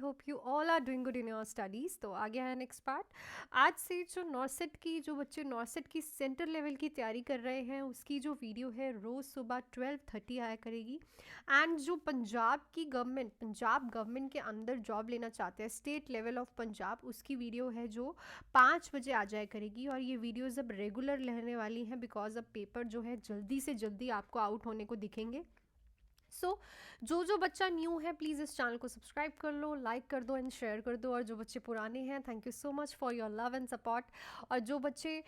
Hope you all are doing good in your studies. तो आ गया है नेक्स्ट पार्ट। आज से जो नॉर्सेट की जो बच्चे नॉर्सेट की सेंटर लेवल की तैयारी कर रहे हैं उसकी जो वीडियो है रोज़ सुबह 12:30 आया करेगी। एंड जो पंजाब गवर्नमेंट के अंदर जॉब लेना चाहते हैं स्टेट लेवल ऑफ पंजाब, उसकी वीडियो है जो 5 बजे आ जाया करेगी। और ये वीडियोज़ अब रेगुलर रहने वाली हैं बिकॉज अब पेपर जो है जल्दी से जल्दी आपको आउट होने को दिखेंगे। जो बच्चा न्यू है प्लीज़ इस चैनल को सब्सक्राइब कर लो, लाइक कर दो एंड शेयर कर दो। और जो बच्चे पुराने हैं thank you so much for your love and support. और जो बच्चे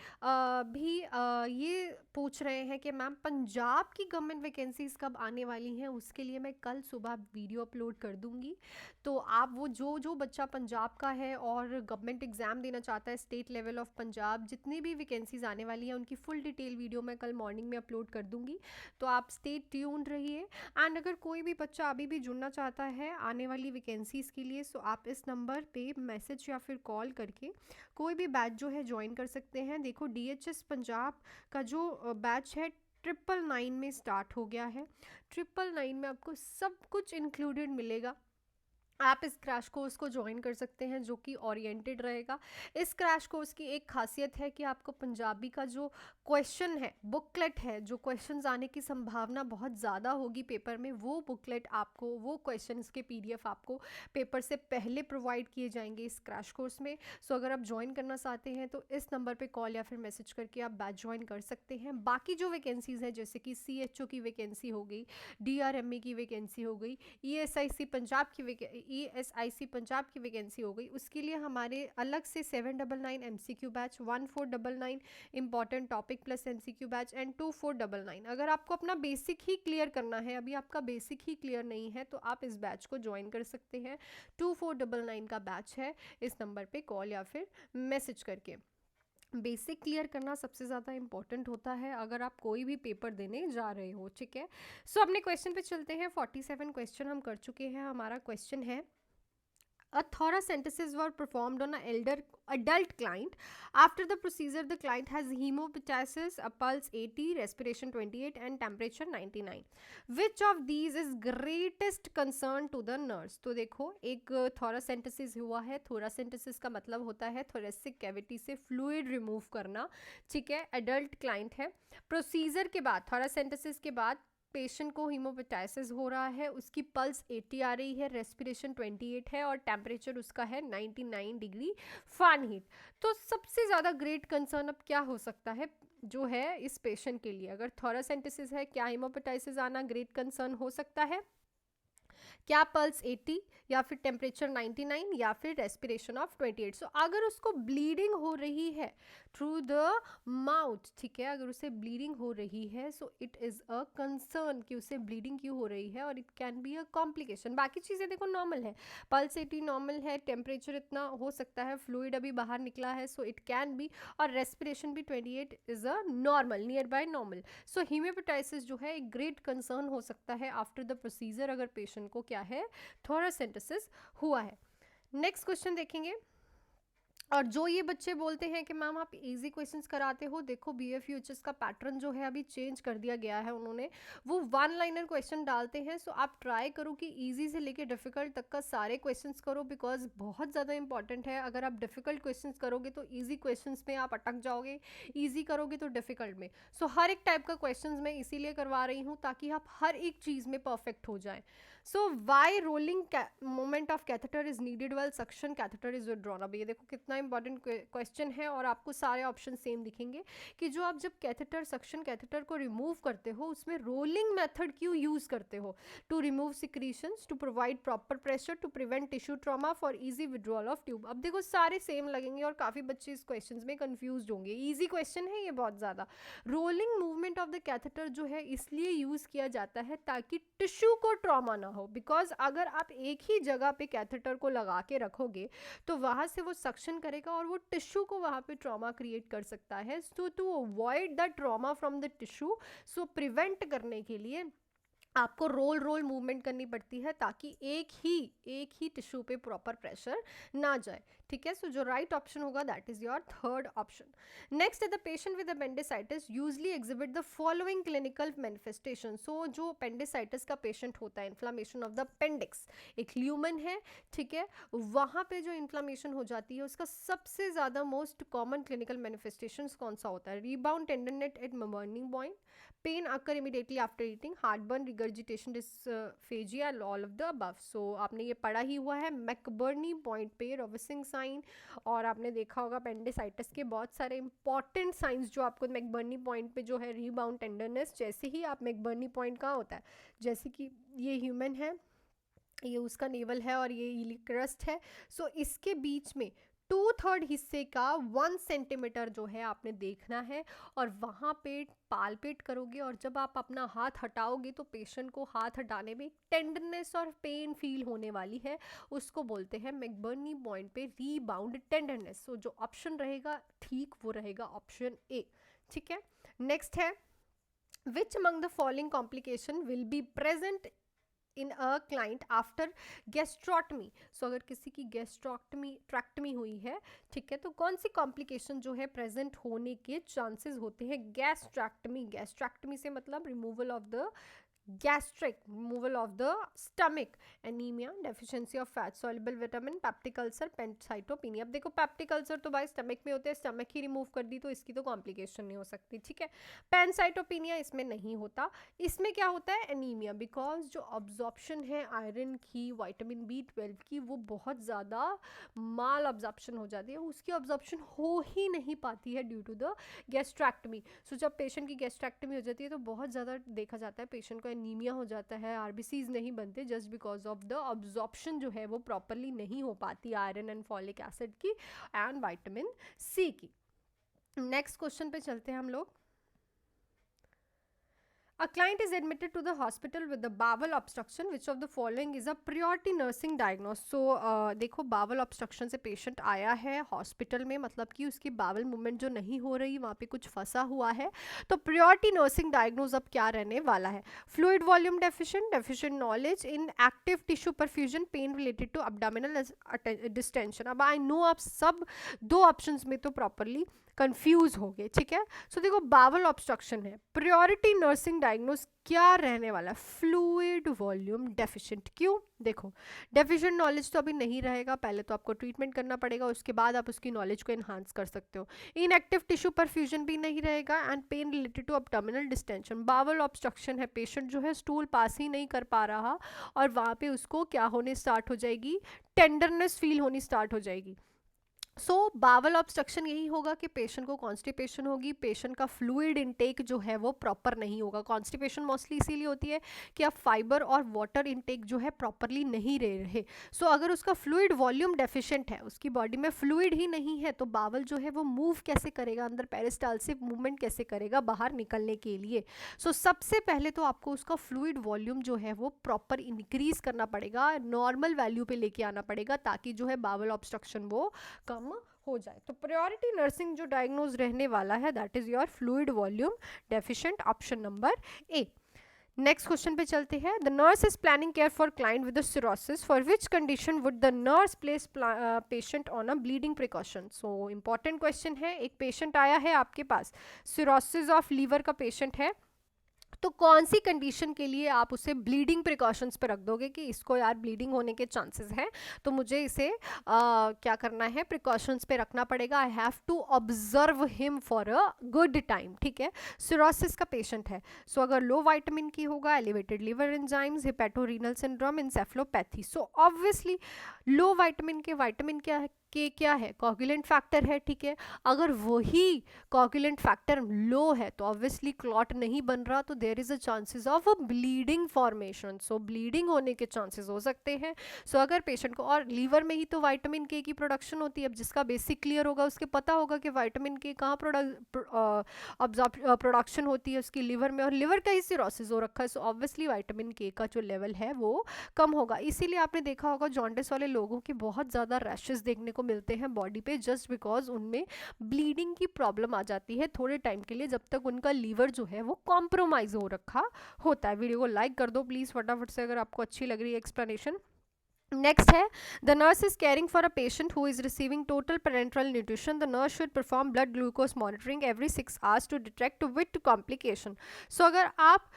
ये पूछ रहे हैं कि मैम पंजाब की गवर्नमेंट वैकेंसीज कब आने वाली हैं, उसके लिए मैं कल सुबह वीडियो अपलोड कर दूंगी। तो आप वो जो बच्चा पंजाब का है और गवर्नमेंट एग्ज़ाम देना चाहता है स्टेट लेवल ऑफ पंजाब, जितनी भी वैकेंसीज आने वाली हैं उनकी फुल डिटेल वीडियो मैं कल मॉर्निंग में अपलोड कर दूंगी। तो आप स्टे ट्यून्ड रहिए। एंड अगर कोई भी बच्चा अभी भी जुड़ना चाहता है आने वाली वैकेंसीज़ के लिए, सो आप इस नंबर पे मैसेज या फिर कॉल करके कोई भी बैच जो है ज्वाइन कर सकते हैं। देखो DHS पंजाब का जो बैच है 999 में स्टार्ट हो गया है। 999 में आपको सब कुछ इंक्लूडेड मिलेगा। आप इस क्रैश कोर्स को ज्वाइन कर सकते हैं जो कि ओरिएंटेड रहेगा। इस क्रैश कोर्स की एक खासियत है कि आपको पंजाबी का जो क्वेश्चन है बुकलेट है, जो क्वेश्चंस आने की संभावना बहुत ज़्यादा होगी पेपर में, वो बुकलेट आपको, वो क्वेश्चंस के PDF आपको पेपर से पहले प्रोवाइड किए जाएंगे इस क्रैश कोर्स में। सो अगर आप ज्वाइन करना चाहते हैं तो इस नंबर पर कॉल या फिर मैसेज करके आप बैच ज्वाइन कर सकते हैं। बाकी जो वैकेंसीज़ हैं जैसे कि CHO की वैकेंसी हो गई, DRMA की वैकेंसी हो गई, ESIC पंजाब की वैकेंसी हो गई, उसके लिए हमारे अलग से 799 MCQ batch, 1499 important topic plus MCQ batch and 2499। अगर आपको अपना बेसिक ही क्लियर करना है, अभी आपका बेसिक ही क्लियर नहीं है, तो आप इस बैच को ज्वाइन कर सकते हैं। 2499 का बैच है, इस नंबर पे कॉल या फिर मैसेज करके। बेसिक क्लियर करना सबसे ज़्यादा इंपॉर्टेंट होता है अगर आप कोई भी पेपर देने जा रहे हो, ठीक है। सो अपने क्वेश्चन पे चलते हैं। 47 क्वेश्चन हम कर चुके हैं। हमारा क्वेश्चन है a thoracentesis were performed on an adult client. After the procedure, the client has hemoptysis, a pulse 80, respiration 28, and temperature 99. Which of these is greatest concern to the nurse? तो देखो, एक thoracentesis हुआ है। thoracentesis का मतलब होता है thoracic cavity से fluid remove करना, ठीक है। adult client है। प्रोसीजर के बाद, thoracentesis के बाद पेशेंट को हीमोपेटाइसिस हो रहा है, उसकी पल्स 80 आ रही है, रेस्पिरेशन 28 है और टेम्परेचर उसका है 99 डिग्री फ़ारेनहीट। तो सबसे ज़्यादा ग्रेट कंसर्न अब क्या हो सकता है जो है इस पेशेंट के लिए? अगर थोरासेंटिसिस है, क्या हीमोपेटाइसिस आना ग्रेट कंसर्न हो सकता है? क्या पल्स 80 या फिर टेम्परेचर 99 या फिर रेस्पिरेशन ऑफ 28। सो अगर उसको ब्लीडिंग हो रही है थ्रू द माउथ, ठीक है, अगर उसे ब्लीडिंग हो रही है so it is a concern कि उसे ब्लीडिंग क्यों हो रही है और it can be a complication. बाकी चीज़ें देखो नॉर्मल है, पल्स 80 नॉर्मल है, टेम्परेचर इतना हो सकता है, फ्लूइड अभी बाहर निकला है सो इट कैन बी, और रेस्पिरेशन भी 28 is a normal, near by normal. So hemoptysis जो है एक ग्रेट कंसर्न हो सकता है आफ्टर द प्रोसीजर अगर पेशेंट को क्या है थोरासेंटेसिस हुआ है। नेक्स्ट क्वेश्चन देखेंगे। और जो ये बच्चे बोलते हैं कि मैम आप इजी क्वेश्चंस कराते हो, देखो BFUHS का पैटर्न जो है अभी चेंज कर दिया गया है उन्होंने, वो 1 लाइनर क्वेश्चन डालते हैं। सो आप ट्राई करो कि इजी से लेके डिफ़िकल्ट तक का सारे क्वेश्चंस करो बिकॉज बहुत ज़्यादा इंपॉर्टेंट है। अगर आप डिफ़िकल्ट क्वेश्चंस करोगे तो ईजी क्वेश्चंस में आप अटक जाओगे, ईजी करोगे तो डिफ़िकल्ट में। सो हर एक टाइप का क्वेश्चन मैं इसीलिए करवा रही हूँ ताकि आप हर एक चीज़ में परफेक्ट हो जाए। So why rolling moment of catheter is needed well suction catheter is withdrawn. अब ये देखो कितना इंपॉर्टेंट क्वेश्चन है और आपको सारे ऑप्शन सेम दिखेंगे कि जो आप जब कैथेटर सक्शन कैथेटर को रिमूव करते हो उसमें रोलिंग मेथड क्यों यूज़ करते हो? To remove secretions, to provide proper pressure, to prevent tissue trauma, for easy withdrawal of tube. अब देखो सारे सेम लगेंगे और काफ़ी बच्चे इस क्वेश्चन में कन्फ्यूज होंगे। ईजी क्वेश्चन है ये बहुत ज़्यादा। Rolling movement of the catheter जो है इसलिए यूज़ किया जाता है ताकि टिश्यू को ट्रॉमा ना हो। बिकॉज अगर आप एक ही जगह पे कैथेटर को लगा के रखोगे तो वहाँ से वो सक्शन करेगा और वो टिश्यू को वहाँ पे ट्रॉमा क्रिएट कर सकता है। So to avoid the trauma from the tissue, so prevent करने के लिए आपको रोल रोल मूवमेंट करनी पड़ती है ताकि एक ही टिश्यू पे प्रॉपर प्रेशर ना जाए, ठीक है। सो जो राइट ऑप्शन होगा that is your third option. Next है the patient with appendicitis usually exhibit the following clinical manifestation. So जो अपेंडिसाइटिस का पेशेंट होता है, इन्फ्लामेशन ऑफ द अपेंडिक्स, एक ल्यूमन है, ठीक है, वहाँ पे जो इन्फ्लामेशन हो जाती है उसका सबसे ज़्यादा मोस्ट कॉमन क्लिनिकल मैनिफेस्टेशन कौन सा होता है? Rebound tenderness at burning point, pain occur immediately after eating, heartburn, regurgitation, dysphagia, all of the above. So आपने ये पढ़ा ही हुआ है मैकबर्नी पॉइंट पे रोविसिंग साइन, और आपने देखा होगा अपेंडिसाइटिस के बहुत सारे इंपॉर्टेंट साइंस जो आपको मैकबर्नी पॉइंट पे जो है रीबाउंड टेंडरनेस, जैसे ही आप मैकबर्नी पॉइंट कहाँ होता है, जैसे कि ये ह्यूमन है, ये उसका नेवल है और ये इलिक क्रस्ट है, सो इसके बीच में 2/3 हिस्से का 1 सेंटीमीटर जो है आपने देखना है, और वहाँ पे पालपेट करोगे, और जब आप अपना हाथ हटाओगे तो पेशेंट को हाथ हटाने में टेंडरनेस और पेन फील होने वाली है, उसको बोलते हैं मैकबर्नी पॉइंट पे रीबाउंड टेंडरनेस। सो जो ऑप्शन रहेगा ठीक वो रहेगा ऑप्शन ए, ठीक है। नेक्स्ट है which among the following complication will be present in a client after gastrotomy. So अगर किसी की ट्रैक्टमी हुई है, ठीक है, तो कौन सी कॉम्प्लिकेशन जो है प्रेजेंट होने के चांसेस होते हैं गैस्ट्रैक्टमी से मतलब removal of the gastric, removal of the stomach, anemia, deficiency of fat soluble vitamin, peptic ulcer, pancytopenia। अब देखो पेप्टिक अल्सर तो भाई स्टमक में होते हैं, स्टमक ही रिमूव कर दी तो इसकी तो कॉम्प्लिकेशन नहीं हो सकती, ठीक है। पैनसाइटोपिनिया इसमें नहीं होता। इसमें क्या होता है? एनीमिया, बिकॉज जो ऑब्जॉर्प्शन है आयरन की, विटामिन B12 की, वो बहुत ज़्यादा माल ऑब्जॉर्प्शन हो जाती है, उसकी ऑब्जॉर्प्शन हो ही नहीं पाती है ड्यू टू द गैस्ट्रैक्टमी। सो जब पेशेंट की गैस्ट्रैक्टमी हो जाती है तो बहुत ज़्यादा देखा जाता है पेशेंट को एनीमिया हो जाता है, आरबीसीज नहीं बनते, just because of the absorption जो है वो प्रॉपरली नहीं हो पाती आयरन एंड फॉलिक एसिड की एंड विटामिन C की। नेक्स्ट क्वेश्चन पे चलते हैं हम लोग। A client is admitted to the hospital with the bowel obstruction. Which of the following is a priority nursing diagnosis? So देखो bowel obstruction से patient आया है हॉस्पिटल में, मतलब कि उसकी bowel movement जो नहीं हो रही, वहाँ पे कुछ फंसा हुआ है, तो priority nursing diagnosis अब क्या रहने वाला है? Fluid volume deficient, deficient knowledge in active tissue perfusion, pain related to abdominal distension। अब I know आप सब दो ऑप्शंस में तो प्रॉपरली कंफ्यूज हो गए, ठीक है। सो देखो बावल ऑब्स्ट्रक्शन है, प्रायोरिटी नर्सिंग डायग्नोस क्या रहने वाला? Fluid volume deficient. क्यों? देखो डेफिशिएंट नॉलेज तो अभी नहीं रहेगा, पहले तो आपको ट्रीटमेंट करना पड़ेगा, उसके बाद आप उसकी नॉलेज को एनहांस कर सकते हो। इनएक्टिव टिश्यू परफ्यूजन भी नहीं रहेगा and pain related to abdominal distension. Bowel obstruction है, पेशेंट जो है स्टूल पास ही नहीं कर पा रहा और वहाँ पे उसको क्या होने स्टार्ट हो जाएगी? टेंडरनेस फील होनी स्टार्ट हो जाएगी। सो बावल ऑब्स्ट्रक्शन यही होगा कि पेशेंट को कॉन्स्टिपेशन होगी, पेशेंट का फ्लूइड इनटेक जो है वो प्रॉपर नहीं होगा। कॉन्स्टिपेशन मोस्टली इसीलिए होती है कि आप फाइबर और वाटर इनटेक जो है प्रॉपरली नहीं रहे। सो अगर उसका फ्लूइड वॉल्यूम डेफिशिएंट है, उसकी बॉडी में फ्लूइड ही नहीं है, तो बावल जो है वो मूव कैसे करेगा अंदर, पेरिस्टाल्सिक मूवमेंट कैसे करेगा बाहर निकलने के लिए? सो सबसे पहले तो आपको उसका फ्लूइड वॉल्यूम जो है वो प्रॉपर इंक्रीज करना पड़ेगा, नॉर्मल वैल्यू पे लेके आना पड़ेगा, ताकि जो है बावल ऑब्स्ट्रक्शन वो कम हो जाए। तो प्रायोरिटी नर्सिंग जो डायग्नोज रहने वाला है that is your fluid volume deficient, option number A. Next question पे चलते हैं। The nurse is planning care for client with cirrhosis, for which condition would the nurse place patient on a bleeding precaution? So important question है। एक patient आया है आपके पास, cirrhosis of liver का patient है, तो कौन सी कंडीशन के लिए आप उसे ब्लीडिंग प्रिकॉशंस पे रख दोगे कि इसको यार ब्लीडिंग होने के चांसेस हैं, तो मुझे इसे क्या करना है? प्रिकॉशंस पे रखना पड़ेगा। I have to observe him for a good time, ठीक है। सिरोसिस का पेशेंट है, सो अगर लो विटामिन की होगा, elevated liver enzymes, hepatorenal syndrome, encephalopathy. So obviously low vitamin K vitamin क्या है? कोगुलेंट फैक्टर है, ठीक है। अगर वही कोगुलेंट फैक्टर लो है तो ऑब्वियसली क्लॉट नहीं बन रहा, तो there is a chances of a bleeding formation. So bleeding होने के चांसेस हो सकते हैं। सो अगर पेशेंट को, और लीवर में ही तो विटामिन के की प्रोडक्शन होती है, अब जिसका बेसिक क्लियर होगा उसके पता होगा कि विटामिन के कहाँ प्रोडक्शन होती है, उसकी लिवर में, और लिवर का ही सिरोसिस हो रखा है। सो ऑब्वियसली विटामिन के का जो लेवल है वो कम होगा। इसीलिए आपने देखा होगा जॉन्डिस वाले लोगों के बहुत ज़्यादा रैशेस देखने को मिलते हैं बॉडी पे, जस्ट बिकॉज उनमें ब्लीडिंग की प्रॉब्लम आ जाती है थोड़े टाइम के लिए, जब तक उनका लीवर जो है वो कॉम्प्रोमाइज़ हो रखा होता है। वीडियो को लाइक कर दो प्लीज़ फटाफट से अगर आपको अच्छी लग रही है एक्सप्लेनेशन। नेक्स्ट है, the nurse is caring for a patient who is receiving total parenteral nutrition, the nurse should perform blood glucose monitoring every 6 hours to detect with complication. So अगर आप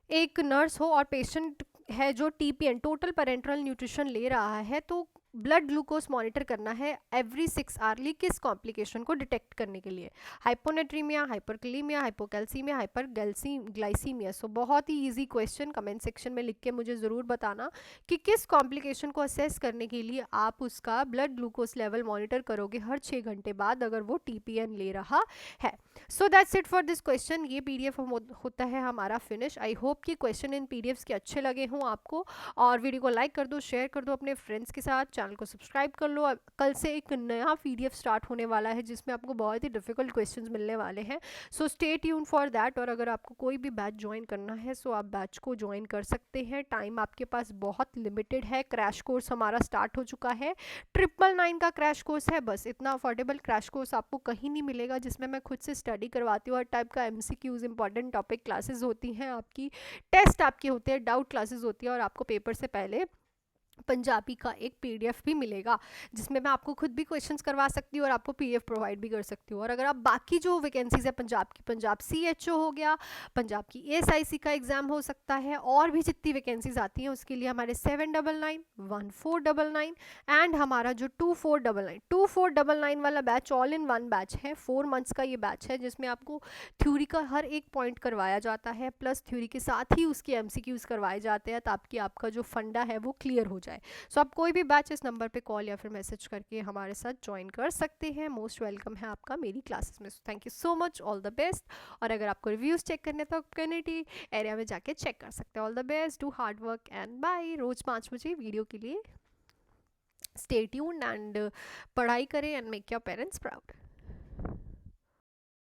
एक नर्स हो और पेशेंट है जो TPN total parenteral nutrition ले रहा है, तो ब्लड ग्लूकोज मॉनिटर करना है एवरी 6 आवर्ली, किस कॉम्प्लिकेशन को डिटेक्ट करने के लिए? Hyponatremia, hyperkalemia, hypocalcemia, hyperglycemia. So बहुत ही इजी क्वेश्चन, कमेंट सेक्शन में लिख के मुझे ज़रूर बताना कि किस कॉम्प्लिकेशन को असेस करने के लिए आप उसका ब्लड ग्लूकोज लेवल मॉनिटर करोगे हर 6 घंटे बाद अगर वो टीपीएन ले रहा है। So that's it for this question. ये पीडीएफ होता है हमारा फिनिश। आई होप कि क्वेश्चन इन पीडीएफ्स के अच्छे लगे हों आपको, और वीडियो को लाइक कर दो, शेयर कर दो अपने फ्रेंड्स के साथ, चैनल को सब्सक्राइब कर लो। कल से एक नया पीडीएफ स्टार्ट होने वाला है जिसमें आपको बहुत ही डिफिकल्ट क्वेश्चंस मिलने वाले हैं। So stay tune for that. और अगर आपको कोई भी बैच ज्वाइन करना है सो आप बैच को ज्वाइन कर सकते हैं, टाइम आपके पास बहुत लिमिटेड है। क्रैश कोर्स हमारा स्टार्ट हो चुका है, 999 का क्रैश कोर्स है। बस इतना अफोर्डेबल क्रैश कोर्स आपको कहीं नहीं मिलेगा, जिसमें मैं खुद से स्टडी करवाती हूँ, हर टाइप का एमसीक्यूज, इंपॉर्टेंट टॉपिक क्लासेस होती हैं आपकी, टेस्ट आपके होते हैं, डाउट क्लासेस होती है, और आपको पेपर से पहले पंजाबी का एक पीडीएफ भी मिलेगा जिसमें मैं आपको खुद भी क्वेश्चंस करवा सकती हूँ और आपको पीडीएफ प्रोवाइड भी कर सकती हूँ। और अगर आप बाकी जो वैकेंसीज है पंजाब की, पंजाब सीएचओ हो गया, पंजाब की एएसआईसी का एग्जाम हो सकता है, और भी जितनी वैकेंसीज आती हैं उसके लिए हमारे 799, 1499 एंड हमारा जो 2499 वाला batch all in one batch है, 4 मंथ्स का ये बैच है जिसमें आपको थ्योरी का हर एक पॉइंट करवाया जाता है, प्लस थ्योरी के साथ ही उसके एमसीक्यूज करवाए जाते हैं ताकि आपका जो फंडा है वो क्लियर हो जाए। सो आप कोई भी बैच इस नंबर पे कॉल या फिर मैसेज करके हमारे साथ ज्वाइन कर सकते हैं। मोस्ट वेलकम है आपका मेरी क्लासेस में। Thank you so much, all the best. और अगर आपको रिव्यूज चेक करने तो कम्युनिटी एरिया में जाके चेक कर सकते हैं। All the best, do hard work and bye. रोज 5 बजे वीडियो के लिए स्टे ट्यून्ड एंड पढ़ाई करें and make your parents proud.